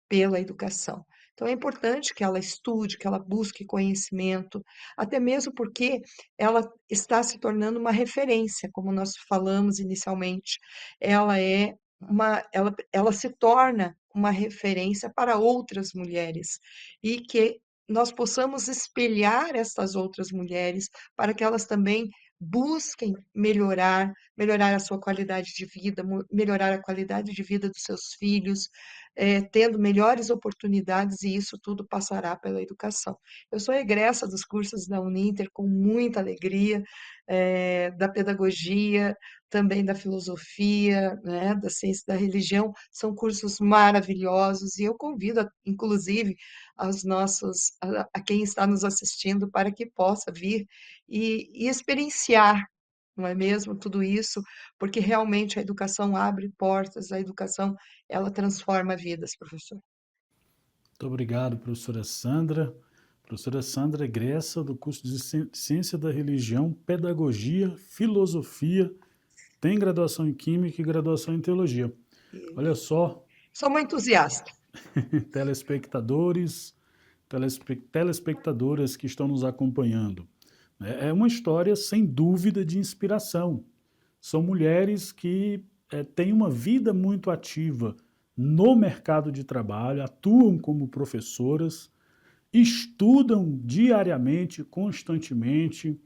pela educação. Então, é importante que ela estude, que ela busque conhecimento, até mesmo porque ela está se tornando uma referência, como nós falamos inicialmente. Ela se torna uma referência para outras mulheres e que nós possamos espelhar essas outras mulheres para que elas também busquem melhorar a sua qualidade de vida, melhorar a qualidade de vida dos seus filhos, tendo melhores oportunidades, e isso tudo passará pela educação. Eu sou egressa dos cursos da Uninter com muita alegria, da pedagogia, também da filosofia, né, da ciência da religião, são cursos maravilhosos, e eu convido, inclusive, a quem está nos assistindo para que possa vir e experienciar, não é mesmo, tudo isso, porque realmente a educação abre portas, a educação ela transforma vidas, professor. Muito obrigado, professora Sandra. Professora Sandra é egressa do curso de Ciência da Religião, Pedagogia, Filosofia, tem graduação em Química e graduação em Teologia. Olha só, Sou uma entusiasta. telespectadores, telespectadoras que estão nos acompanhando. É uma história, sem dúvida, de inspiração. São mulheres que têm uma vida muito ativa no mercado de trabalho, atuam como professoras, estudam diariamente, constantemente,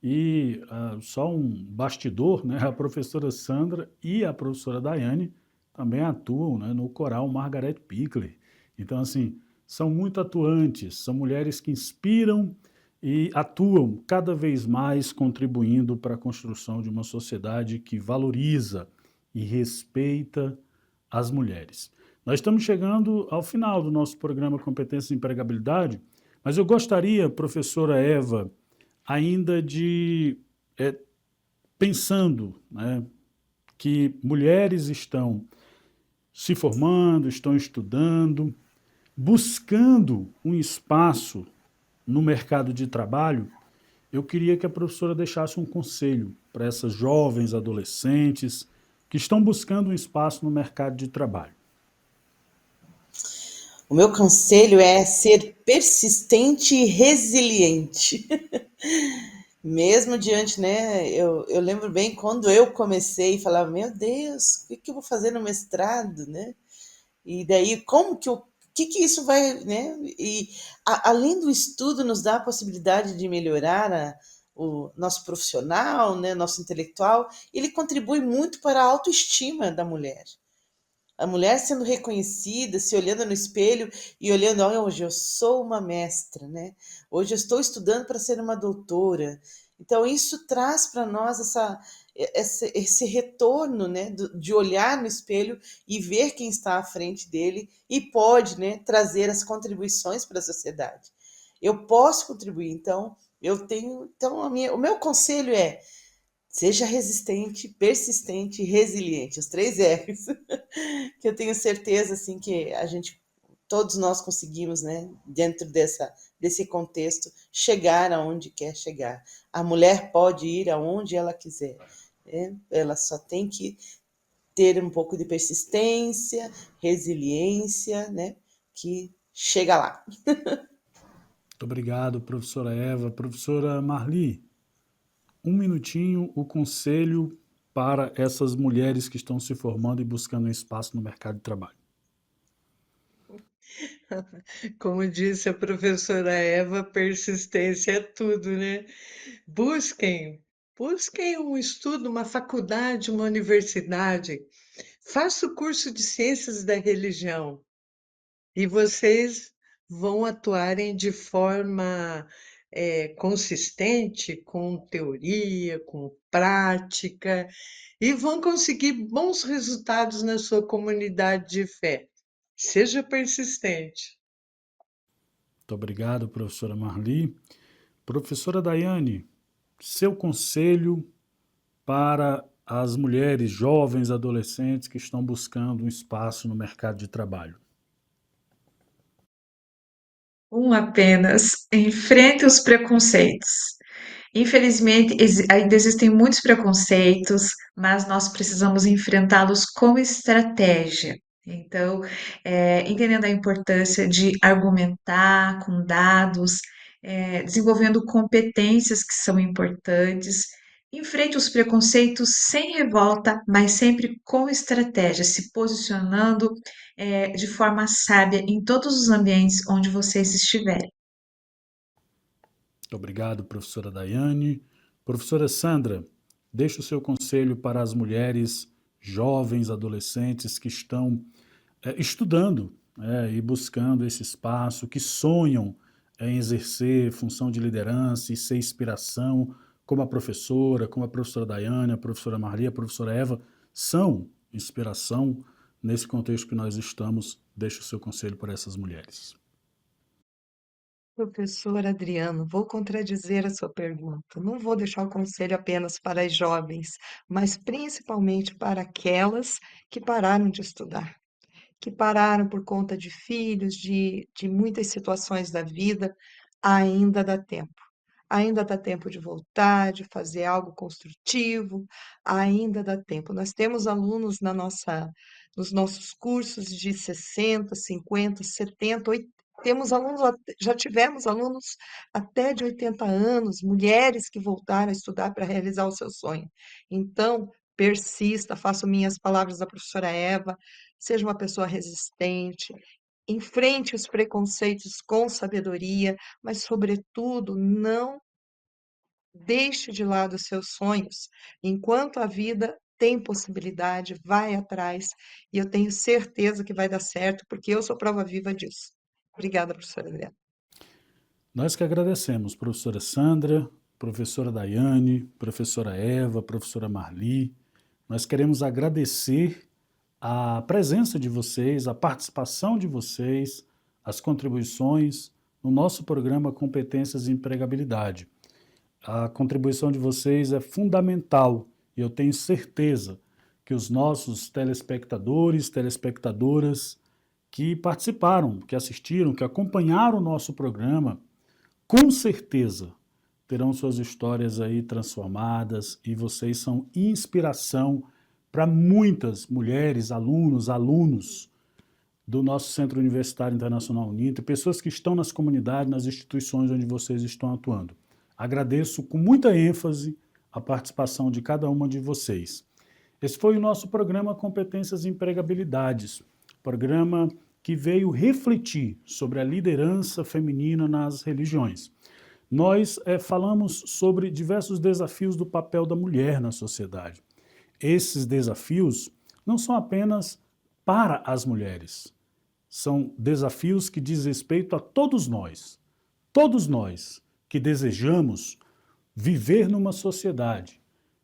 e só um bastidor, né, a professora Sandra e a professora Daiane também atuam, né, no coral Margaret Pickler. Então, assim, são muito atuantes, são mulheres que inspiram e atuam cada vez mais contribuindo para a construção de uma sociedade que valoriza e respeita as mulheres. Nós estamos chegando ao final do nosso programa Competência e Empregabilidade, mas eu gostaria, professora Eva, ainda de, pensando, né, que mulheres estão se formando, estão estudando, buscando um espaço no mercado de trabalho, eu queria que a professora deixasse um conselho para essas jovens adolescentes que estão buscando um espaço no mercado de trabalho. O meu conselho é ser persistente e resiliente. Mesmo diante, né? Eu lembro bem quando eu comecei, falava, meu Deus, o que eu vou fazer no mestrado, né? E daí, como que que isso vai, né? E além do estudo, nos dá a possibilidade de melhorar o nosso profissional, né? Nosso intelectual, ele contribui muito para a autoestima da mulher. A mulher sendo reconhecida, se olhando no espelho e olhando, olha, hoje eu sou uma mestra, né? Hoje eu estou estudando para ser uma doutora. Então, isso traz para nós esse retorno, né, de olhar no espelho e ver quem está à frente dele e pode, né, trazer as contribuições para a sociedade. Eu posso contribuir, então, o meu conselho é: seja resistente, persistente e resiliente, os 3 R's, que eu tenho certeza assim que todos nós conseguimos, né, dentro desse contexto, chegar aonde quer chegar. A mulher pode ir aonde ela quiser, né? Ela só tem que ter um pouco de persistência, resiliência, né, que chega lá. Muito obrigado, professora Eva. Professora Marli, um minutinho, o conselho para essas mulheres que estão se formando e buscando um espaço no mercado de trabalho. Como disse a professora Eva, persistência é tudo, né? Busquem um estudo, uma faculdade, uma universidade. Faça o curso de Ciências da Religião e vocês vão atuarem de forma consistente, com teoria, com prática, e vão conseguir bons resultados na sua comunidade de fé. Seja persistente. Muito obrigado, professora Marli. Professora Daiane, seu conselho para as mulheres jovens, adolescentes que estão buscando um espaço no mercado de trabalho. Um apenas, enfrente os preconceitos. Infelizmente, ainda existem muitos preconceitos, mas nós precisamos enfrentá-los com estratégia. Então, entendendo a importância de argumentar com dados, desenvolvendo competências que são importantes, enfrente os preconceitos sem revolta, mas sempre com estratégia, se posicionando, de forma sábia em todos os ambientes onde vocês estiverem. Obrigado, professora Daiane. Professora Sandra, deixe o seu conselho para as mulheres jovens, adolescentes que estão estudando e buscando esse espaço, que sonham em exercer função de liderança e ser inspiração, como a professora Daiane, a professora Marli, a professora Eva, são inspiração nesse contexto que nós estamos. Deixe o seu conselho para essas mulheres. Professor Adriano, vou contradizer a sua pergunta. Não vou deixar o conselho apenas para as jovens, mas principalmente para aquelas que pararam de estudar, que pararam por conta de filhos, de muitas situações da vida. Ainda dá tempo. Ainda dá tempo de voltar, de fazer algo construtivo, ainda dá tempo. Nós temos alunos nos nossos cursos de 60, 50, 70, temos alunos, já tivemos alunos até de 80 anos, mulheres que voltaram a estudar para realizar o seu sonho. Então, persista, faço minhas palavras da professora Eva, seja uma pessoa resistente, enfrente os preconceitos com sabedoria, mas, sobretudo, não deixe de lado os seus sonhos. Enquanto a vida tem possibilidade, vai atrás, e eu tenho certeza que vai dar certo, porque eu sou prova viva disso. Obrigada, professora Adriana. Nós que agradecemos, professora Sandra, professora Daiane, professora Eva, professora Marli. Nós queremos agradecer a presença de vocês, a participação de vocês, as contribuições no nosso programa Competências e Empregabilidade. A contribuição de vocês é fundamental e eu tenho certeza que os nossos telespectadores, telespectadoras que participaram, que assistiram, que acompanharam o nosso programa, com certeza terão suas histórias aí transformadas e vocês são inspiração para muitas mulheres, alunos do nosso Centro Universitário Internacional Uninter, pessoas que estão nas comunidades, nas instituições onde vocês estão atuando. Agradeço com muita ênfase a participação de cada uma de vocês. Esse foi o nosso programa Competências e Empregabilidades, programa que veio refletir sobre a liderança feminina nas religiões. Nós falamos sobre diversos desafios do papel da mulher na sociedade. Esses desafios não são apenas para as mulheres, são desafios que dizem respeito a todos nós que desejamos viver numa sociedade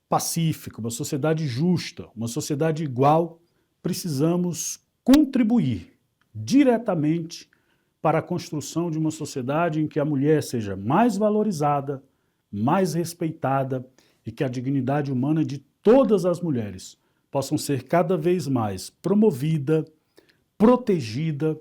pacífica, uma sociedade justa, uma sociedade igual. Precisamos contribuir diretamente para a construção de uma sociedade em que a mulher seja mais valorizada, mais respeitada e que a dignidade humana de todas as mulheres possam ser cada vez mais promovida, protegida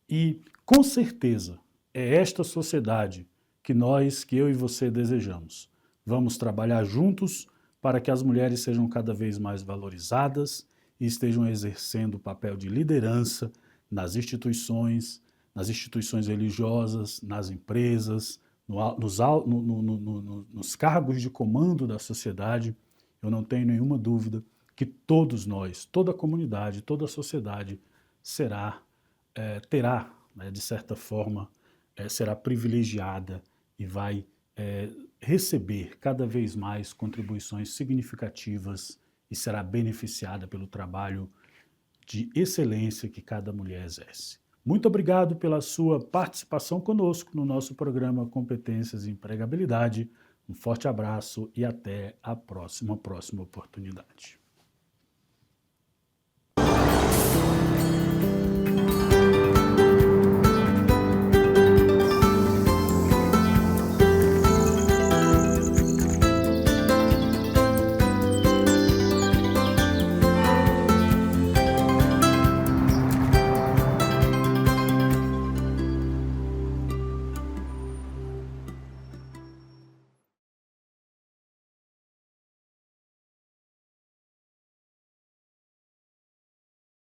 e, com certeza, é esta sociedade que eu e você desejamos. Vamos trabalhar juntos para que as mulheres sejam cada vez mais valorizadas e estejam exercendo o papel de liderança nas instituições religiosas, nas empresas, nos cargos de comando da sociedade. Eu não tenho nenhuma dúvida que todos nós, toda a comunidade, toda a sociedade terá, de certa forma, será privilegiada e vai receber cada vez mais contribuições significativas e será beneficiada pelo trabalho de excelência que cada mulher exerce. Muito obrigado pela sua participação conosco no nosso programa Competências e Empregabilidade. Um forte abraço e até a próxima oportunidade.